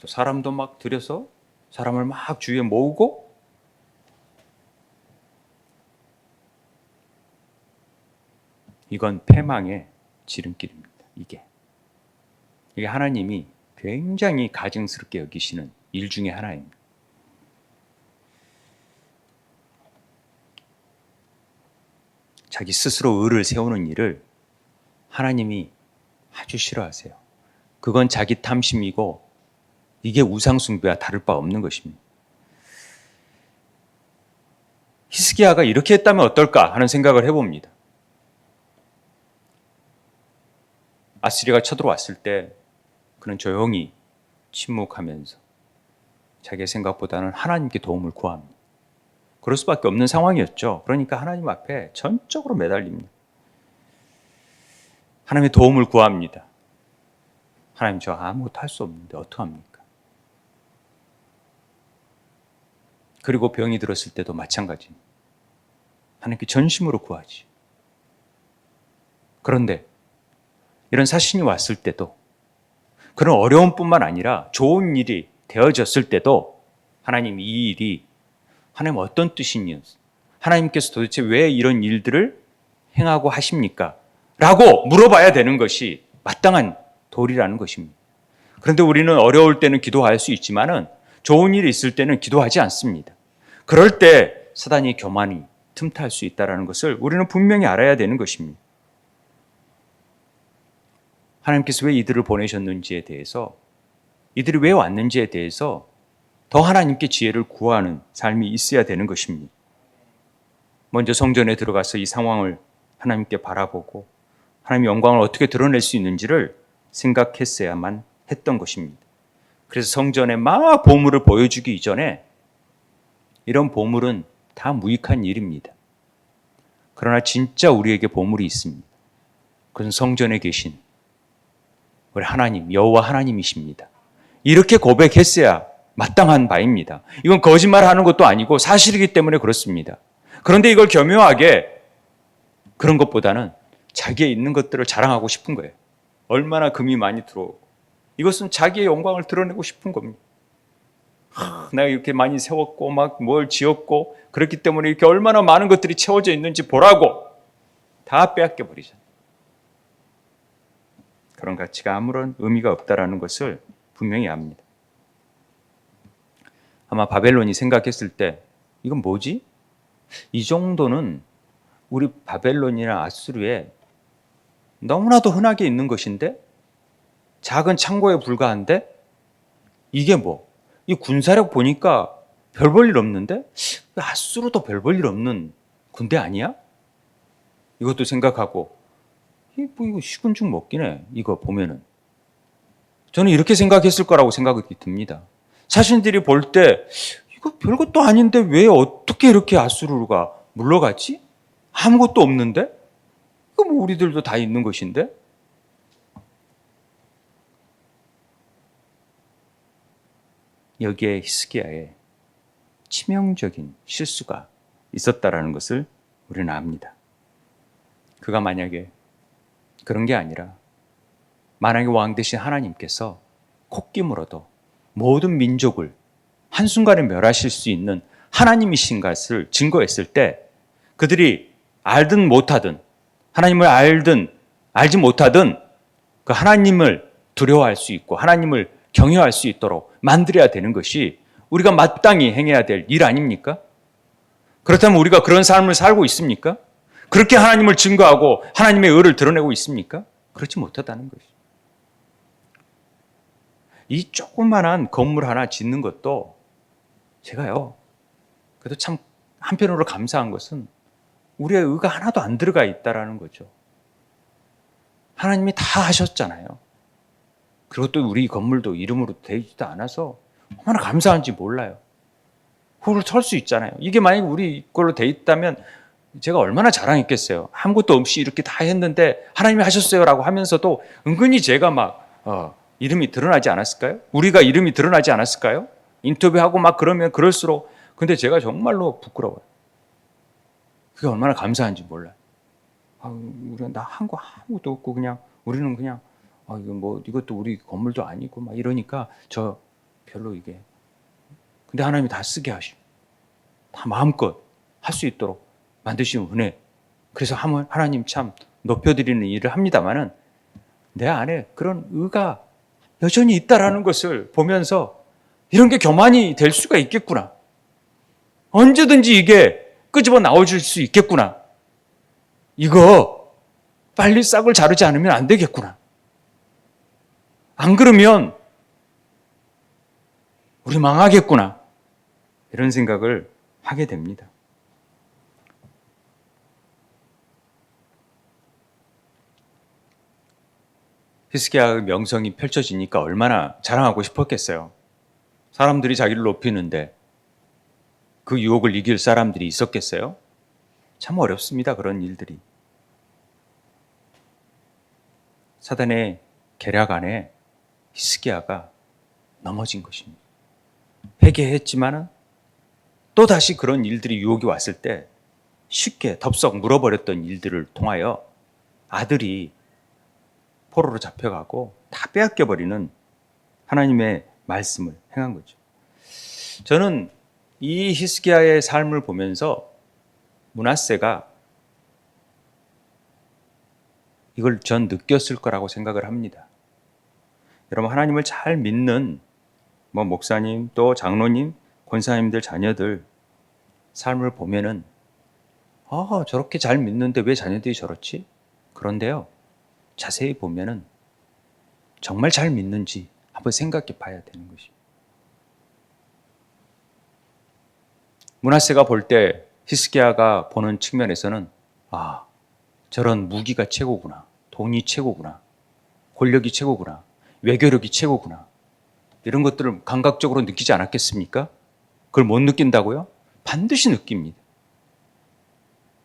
또 사람도 막 들여서 사람을 막 주위에 모으고 이건 패망의 지름길입니다. 이게 하나님이 굉장히 가증스럽게 여기시는 일 중에 하나입니다. 자기 스스로 의를 세우는 일을 하나님이 아주 싫어하세요. 그건 자기 탐심이고 이게 우상숭배와 다를 바 없는 것입니다. 히스기야가 이렇게 했다면 어떨까 하는 생각을 해봅니다. 아스리가 쳐들어왔을 때 그는 조용히 침묵하면서 자기의 생각보다는 하나님께 도움을 구합니다. 그럴 수밖에 없는 상황이었죠. 그러니까 하나님 앞에 전적으로 매달립니다. 하나님의 도움을 구합니다. 하나님, 저 아무것도 할 수 없는데 어떡합니까? 그리고 병이 들었을 때도 마찬가지입니다. 하나님께 전심으로 구하지. 그런데 이런 사신이 왔을 때도 그런 어려움뿐만 아니라 좋은 일이 되어졌을 때도 하나님, 이 일이 하나님 어떤 뜻이니었어? 하나님께서 도대체 왜 이런 일들을 행하고 하십니까? 라고 물어봐야 되는 것이 마땅한 도리라는 것입니다. 그런데 우리는 어려울 때는 기도할 수 있지만은 좋은 일이 있을 때는 기도하지 않습니다. 그럴 때 사단이 교만이 틈탈 수 있다는 것을 우리는 분명히 알아야 되는 것입니다. 하나님께서 왜 이들을 보내셨는지에 대해서, 이들이 왜 왔는지에 대해서 더 하나님께 지혜를 구하는 삶이 있어야 되는 것입니다. 먼저 성전에 들어가서 이 상황을 하나님께 바라보고 하나님의 영광을 어떻게 드러낼 수 있는지를 생각했어야만 했던 것입니다. 그래서 성전에 막 보물을 보여주기 이전에 이런 보물은 다 무익한 일입니다. 그러나 진짜 우리에게 보물이 있습니다. 그것은 성전에 계신 우리 하나님, 여호와 하나님이십니다. 이렇게 고백했어야 마땅한 바입니다. 이건 거짓말하는 것도 아니고 사실이기 때문에 그렇습니다. 그런데 이걸 교묘하게 그런 것보다는 자기의 있는 것들을 자랑하고 싶은 거예요. 얼마나 금이 많이 들어오고 이것은 자기의 영광을 드러내고 싶은 겁니다. 내가 이렇게 많이 세웠고 막 뭘 지었고 그렇기 때문에 이렇게 얼마나 많은 것들이 채워져 있는지 보라고 다 빼앗겨 버리잖아요. 그런 가치가 아무런 의미가 없다라는 것을 분명히 압니다. 아마 바벨론이 생각했을 때 이건 뭐지? 이 정도는 우리 바벨론이나 아수르에 너무나도 흔하게 있는 것인데 작은 창고에 불과한데 이게 뭐? 이 군사력 보니까 별 볼 일 없는데 아수르도 별 볼 일 없는 군대 아니야? 이것도 생각하고 이거 식은 죽 먹긴 해. 이거 보면은 저는 이렇게 생각했을 거라고 생각이 듭니다. 자신들이 볼 때 이거 별것도 아닌데 왜 어떻게 이렇게 아수르가 물러갔지? 아무것도 없는데? 이거 뭐 우리들도 다 있는 것인데? 여기에 히스기야의 치명적인 실수가 있었다라는 것을 우리는 압니다. 그가 만약에 그런 게 아니라 만약에 왕 대신 하나님께서 콧김으로도 모든 민족을 한순간에 멸하실 수 있는 하나님이신 것을 증거했을 때 그들이 알든 못하든 하나님을 알든 알지 못하든 그 하나님을 두려워할 수 있고 하나님을 경외할 수 있도록 만들어야 되는 것이 우리가 마땅히 행해야 될 일 아닙니까? 그렇다면 우리가 그런 삶을 살고 있습니까? 그렇게 하나님을 증거하고 하나님의 의를 드러내고 있습니까? 그렇지 못하다는 것이죠. 이 조그만한 건물 하나 짓는 것도 제가요, 그래도 참 한편으로 감사한 것은 우리의 의가 하나도 안 들어가 있다라는 거죠. 하나님이 다 하셨잖아요. 그리고 또 우리 건물도 이름으로 되어 있지도 않아서 얼마나 감사한지 몰라요. 그걸 털 수 있잖아요. 이게 만약에 우리 걸로 돼 있다면 제가 얼마나 자랑했겠어요. 아무것도 없이 이렇게 다 했는데 하나님이 하셨어요라고 하면서도 은근히 제가 막 이름이 드러나지 않았을까요? 우리가 이름이 드러나지 않았을까요? 인터뷰하고 막 그러면 그럴수록. 근데 제가 정말로 부끄러워요. 그게 얼마나 감사한지 몰라요. 우리가 나 한 거 아무것도 없고 그냥 우리는 그냥 이거 뭐 이것도 우리 건물도 아니고 막 이러니까 저 별로 이게. 근데 하나님이 다 쓰게 하시고 다 마음껏 할 수 있도록 만드시는 은혜. 그래서 하나님 참 높여드리는 일을 합니다만은 내 안에 그런 의가 여전히 있다라는 것을 보면서 이런 게 교만이 될 수가 있겠구나. 언제든지 이게 끄집어 나와줄 수 있겠구나. 이거 빨리 싹을 자르지 않으면 안 되겠구나. 안 그러면 우리 망하겠구나. 이런 생각을 하게 됩니다. 히스기야의 명성이 펼쳐지니까 얼마나 자랑하고 싶었겠어요. 사람들이 자기를 높이는데 그 유혹을 이길 사람들이 있었겠어요? 참 어렵습니다. 그런 일들이. 사단의 계략 안에 히스기야가 넘어진 것입니다. 회개했지만은 또다시 그런 일들이 유혹이 왔을 때 쉽게 덥석 물어버렸던 일들을 통하여 아들이 포로로 잡혀가고 다 빼앗겨버리는 하나님의 말씀을 행한 거죠. 저는 이 히스기야의 삶을 보면서 므낫세가 이걸 전 느꼈을 거라고 생각을 합니다. 여러분, 하나님을 잘 믿는 목사님 또 장로님, 권사님들 자녀들 삶을 보면은 저렇게 잘 믿는데 왜 자녀들이 저렇지? 그런데요, 자세히 보면은 정말 잘 믿는지 한번 생각해 봐야 되는 것입니다. 므낫세가 볼 때 히스기야가 보는 측면에서는 저런 무기가 최고구나, 돈이 최고구나, 권력이 최고구나, 외교력이 최고구나, 이런 것들을 감각적으로 느끼지 않았겠습니까? 그걸 못 느낀다고요? 반드시 느낍니다.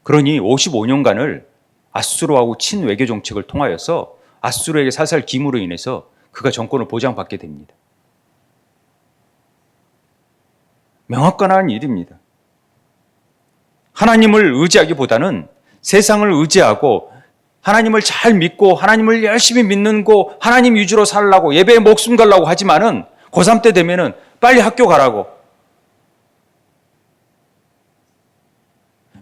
그러니 55년간을 아수르하고 친외교 정책을 통하여서 아수르에게 살살 김으로 인해서 그가 정권을 보장받게 됩니다. 명확한 일입니다. 하나님을 의지하기보다는 세상을 의지하고 하나님을 잘 믿고 하나님을 열심히 믿는고 하나님 위주로 살라고 예배에 목숨 걸라고 하지만은 고3 때 되면은 빨리 학교 가라고,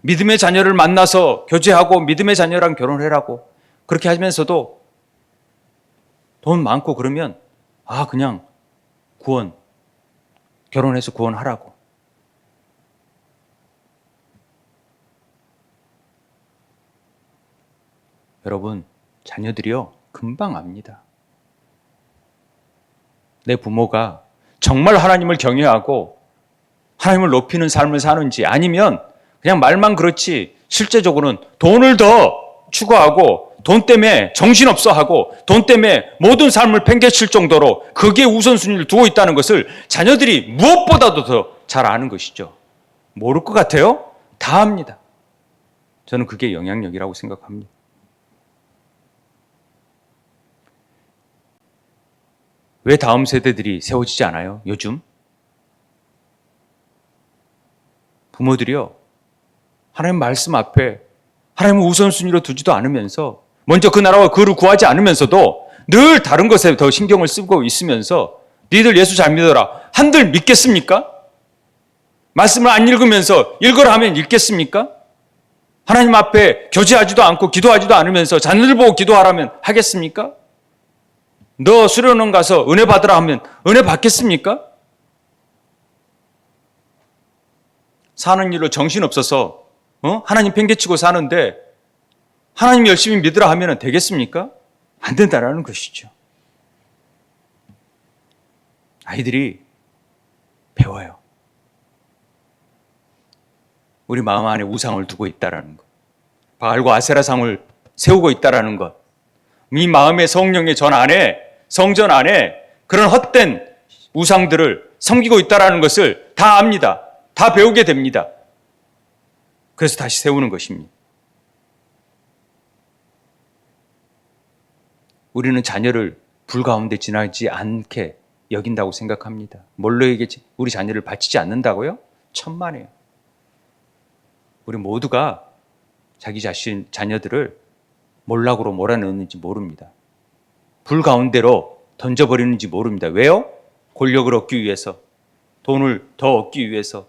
믿음의 자녀를 만나서 교제하고 믿음의 자녀랑 결혼해라고 그렇게 하면서도 돈 많고 그러면 그냥 결혼해서 구원하라고. 여러분, 자녀들이요 금방 압니다. 내 부모가 정말 하나님을 경외하고 하나님을 높이는 삶을 사는지, 아니면 그냥 말만 그렇지 실제적으로는 돈을 더 추구하고 돈 때문에 정신없어 하고 돈 때문에 모든 삶을 팽개칠 정도로 거기에 우선순위를 두고 있다는 것을 자녀들이 무엇보다도 더 잘 아는 것이죠. 모를 것 같아요? 다 압니다. 저는 그게 영향력이라고 생각합니다. 왜 다음 세대들이 세워지지 않아요? 요즘 부모들이요 하나님 말씀 앞에 하나님을 우선순위로 두지도 않으면서, 먼저 그 나라와 그를 구하지 않으면서도 늘 다른 것에 더 신경을 쓰고 있으면서 니들 예수 잘 믿어라 한들 믿겠습니까? 말씀을 안 읽으면서 읽으라 하면 읽겠습니까? 하나님 앞에 교제하지도 않고 기도하지도 않으면서 자녀들 보고 기도하라면 하겠습니까? 너 수련원 가서 은혜 받으라 하면 은혜 받겠습니까? 사는 일로 정신없어서 하나님 팽개치고 사는데 하나님 열심히 믿으라 하면 되겠습니까? 안 된다라는 것이죠. 아이들이 배워요. 우리 마음 안에 우상을 두고 있다라는 것, 바알과 아세라상을 세우고 있다라는 것, 이 마음의 성령의 전 안에 성전 안에 그런 헛된 우상들을 섬기고 있다는 것을 다 압니다. 다 배우게 됩니다. 그래서 다시 세우는 것입니다. 우리는 자녀를 불 가운데 지나지 않게 여긴다고 생각합니다. 몰로에게 우리 자녀를 바치지 않는다고요? 천만에요. 우리 모두가 자기 자신 자녀들을 몰락으로 몰아넣는지 모릅니다. 불 가운데로 던져버리는지 모릅니다. 왜요? 권력을 얻기 위해서, 돈을 더 얻기 위해서,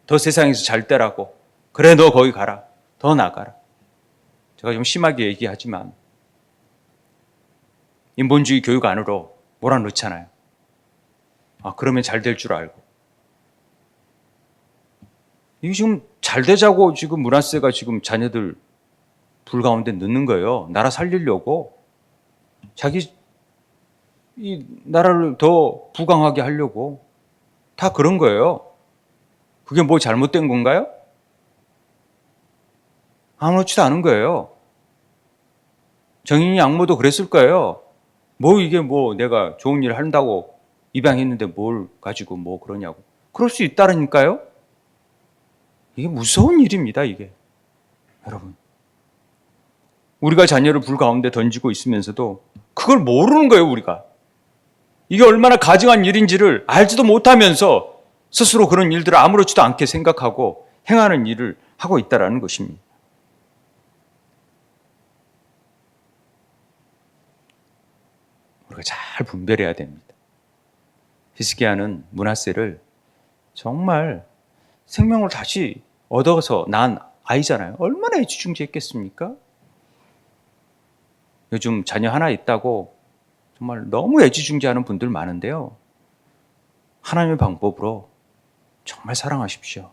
더 세상에서 잘 되라고. 그래, 너 거기 가라. 더 나가라. 제가 좀 심하게 얘기하지만 인본주의 교육 안으로 몰아넣잖아요. 그러면 잘 될 줄 알고. 이게 지금 잘 되자고 지금 문화세가 지금 자녀들 불 가운데 넣는 거예요. 나라 살리려고. 자기 이 나라를 더 부강하게 하려고. 다 그런 거예요. 그게 뭐 잘못된 건가요? 아무렇지도 않은 거예요. 정인이 양모도 그랬을 거예요. 이게 내가 좋은 일을 한다고 입양했는데 뭘 가지고 그러냐고. 그럴 수 있다니까요. 이게 무서운 일입니다, 이게. 여러분. 우리가 자녀를 불 가운데 던지고 있으면서도 그걸 모르는 거예요, 우리가. 이게 얼마나 가증한 일인지를 알지도 못하면서 스스로 그런 일들을 아무렇지도 않게 생각하고 행하는 일을 하고 있다는 것입니다. 우리가 잘 분별해야 됩니다. 히스기야는 므낫세를 정말 생명을 다시 얻어서 난 아이잖아요. 얼마나 애지중지했겠습니까? 요즘 자녀 하나 있다고 정말 너무 애지중지하는 분들 많은데요. 하나님의 방법으로 정말 사랑하십시오.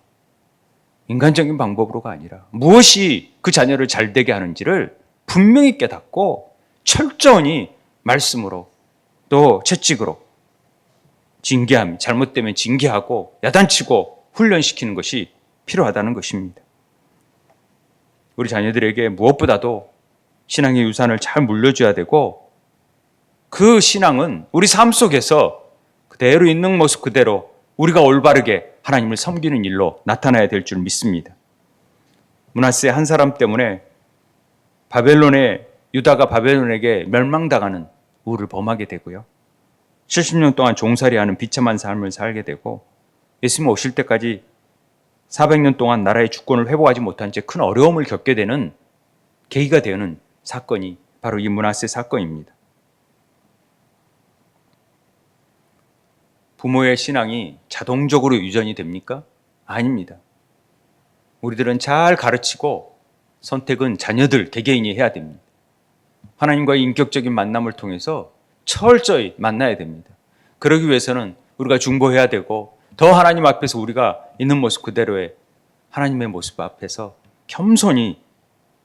인간적인 방법으로가 아니라 무엇이 그 자녀를 잘 되게 하는지를 분명히 깨닫고 철저히 말씀으로 또 채찍으로 징계함, 잘못되면 징계하고 야단치고 훈련시키는 것이 필요하다는 것입니다. 우리 자녀들에게 무엇보다도 신앙의 유산을 잘 물려줘야 되고 그 신앙은 우리 삶 속에서 그대로 있는 모습 그대로 우리가 올바르게 하나님을 섬기는 일로 나타나야 될 줄 믿습니다. 므낫세 한 사람 때문에 유다가 바벨론에게 멸망당하는 우를 범하게 되고요. 70년 동안 종살이하는 비참한 삶을 살게 되고 예수님 오실 때까지 400년 동안 나라의 주권을 회복하지 못한 채 큰 어려움을 겪게 되는 계기가 되는 사건이 바로 이 므낫세 사건입니다. 부모의 신앙이 자동적으로 유전이 됩니까? 아닙니다. 우리들은 잘 가르치고 선택은 자녀들 개개인이 해야 됩니다. 하나님과의 인격적인 만남을 통해서 철저히 만나야 됩니다. 그러기 위해서는 우리가 중보해야 되고 더 하나님 앞에서 우리가 있는 모습 그대로의 하나님의 모습 앞에서 겸손히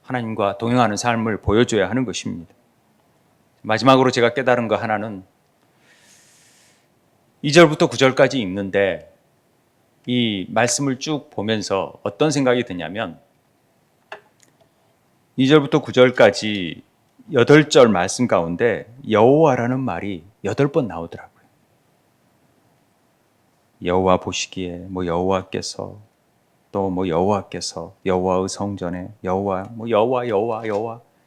하나님과 동행하는 삶을 보여줘야 하는 것입니다. 마지막으로 제가 깨달은 거 하나는 2절부터 9절까지 읽는데 이 말씀을 쭉 보면서 어떤 생각이 드냐면 2절부터 9절까지 8절 말씀 가운데 여호와라는 말이 8번 나오더라고요. 여호와 보시기에 여호와께서 또 여호와께서 여호와의 성전에 여호와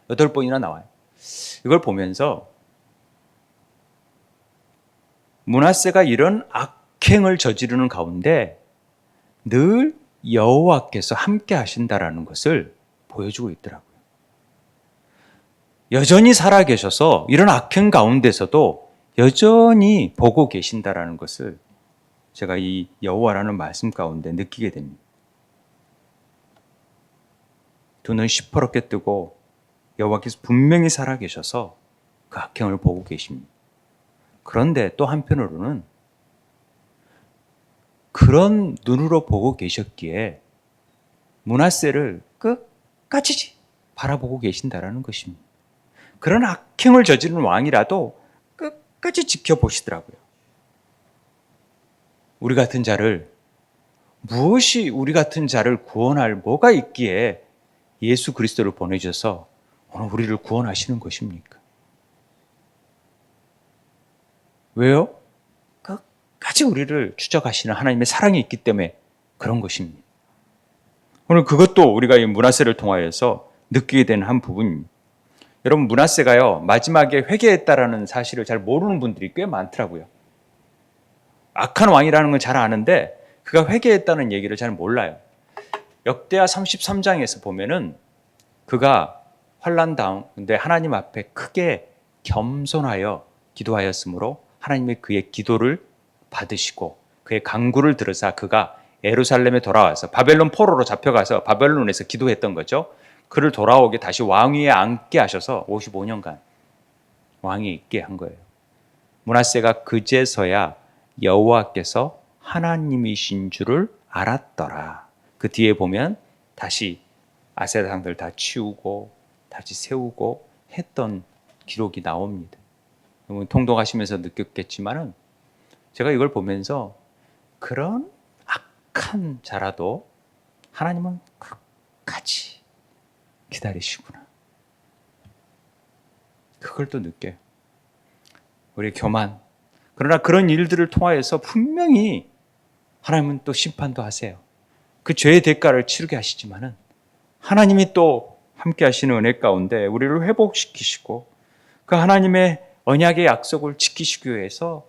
8번이나 나와요. 이걸 보면서 므낫세가 이런 악행을 저지르는 가운데 늘 여호와께서 함께 하신다라는 것을 보여주고 있더라고요. 여전히 살아계셔서 이런 악행 가운데서도 여전히 보고 계신다라는 것을 제가 이 여호와라는 말씀 가운데 느끼게 됩니다. 두 눈 시퍼렇게 뜨고 여호와께서 분명히 살아계셔서 그 악행을 보고 계십니다. 그런데 또 한편으로는 그런 눈으로 보고 계셨기에 므낫세를 끝까지 바라보고 계신다라는 것입니다. 그런 악행을 저지른 왕이라도 끝까지 지켜보시더라고요. 무엇이 우리 같은 자를 구원할 뭐가 있기에 예수 그리스도를 보내주셔서 오늘 우리를 구원하시는 것입니까? 왜요? 끝까지 우리를 추적하시는 하나님의 사랑이 있기 때문에 그런 것입니다. 오늘 그것도 우리가 이 므낫세를 통하여서 느끼게 되는 한 부분입니다. 여러분, 므낫세가요 마지막에 회개했다라는 사실을 잘 모르는 분들이 꽤 많더라고요. 악한 왕이라는 건 잘 아는데 그가 회개했다는 얘기를 잘 몰라요. 역대하 33장에서 보면은 그가 환난 가운데 하나님 앞에 크게 겸손하여 기도하였으므로 하나님의 그의 기도를 받으시고 그의 간구를 들으사 그가 예루살렘에 돌아와서 바벨론 포로로 잡혀가서 바벨론에서 기도했던 거죠. 그를 돌아오게 다시 왕위에 앉게 하셔서 55년간 왕위에 있게 한 거예요. 므낫세가 그제서야 여호와께서 하나님이신 줄을 알았더라. 그 뒤에 보면 다시 아세라상들 다 치우고 다시 세우고 했던 기록이 나옵니다. 여러분 통독하시면서 느꼈겠지만은 제가 이걸 보면서 그런 악한 자라도 하나님은 끝까지 기다리시구나. 그걸 또 느껴요. 우리의 교만. 그러나 그런 일들을 통하여서 분명히 하나님은 또 심판도 하세요. 그 죄의 대가를 치르게 하시지만은 하나님이 또 함께 하시는 은혜 가운데 우리를 회복시키시고 그 하나님의 언약의 약속을 지키시기 위해서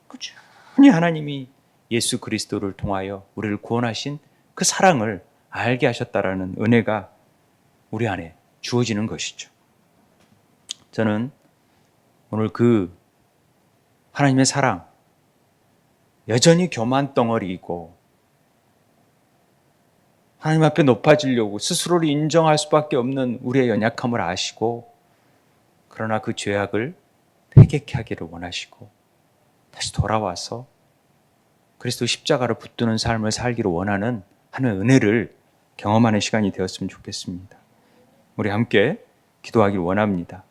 꾸준히 하나님이 예수 그리스도를 통하여 우리를 구원하신 그 사랑을 알게 하셨다라는 은혜가 우리 안에 주어지는 것이죠. 저는 오늘 그 하나님의 사랑, 여전히 교만 덩어리이고 하나님 앞에 높아지려고 스스로를 인정할 수밖에 없는 우리의 연약함을 아시고 그러나 그 죄악을 회개케 하기를 원하시고 다시 돌아와서 그리스도 십자가를 붙드는 삶을 살기를 원하는 하는 은혜를 경험하는 시간이 되었으면 좋겠습니다. 우리 함께 기도하길 원합니다.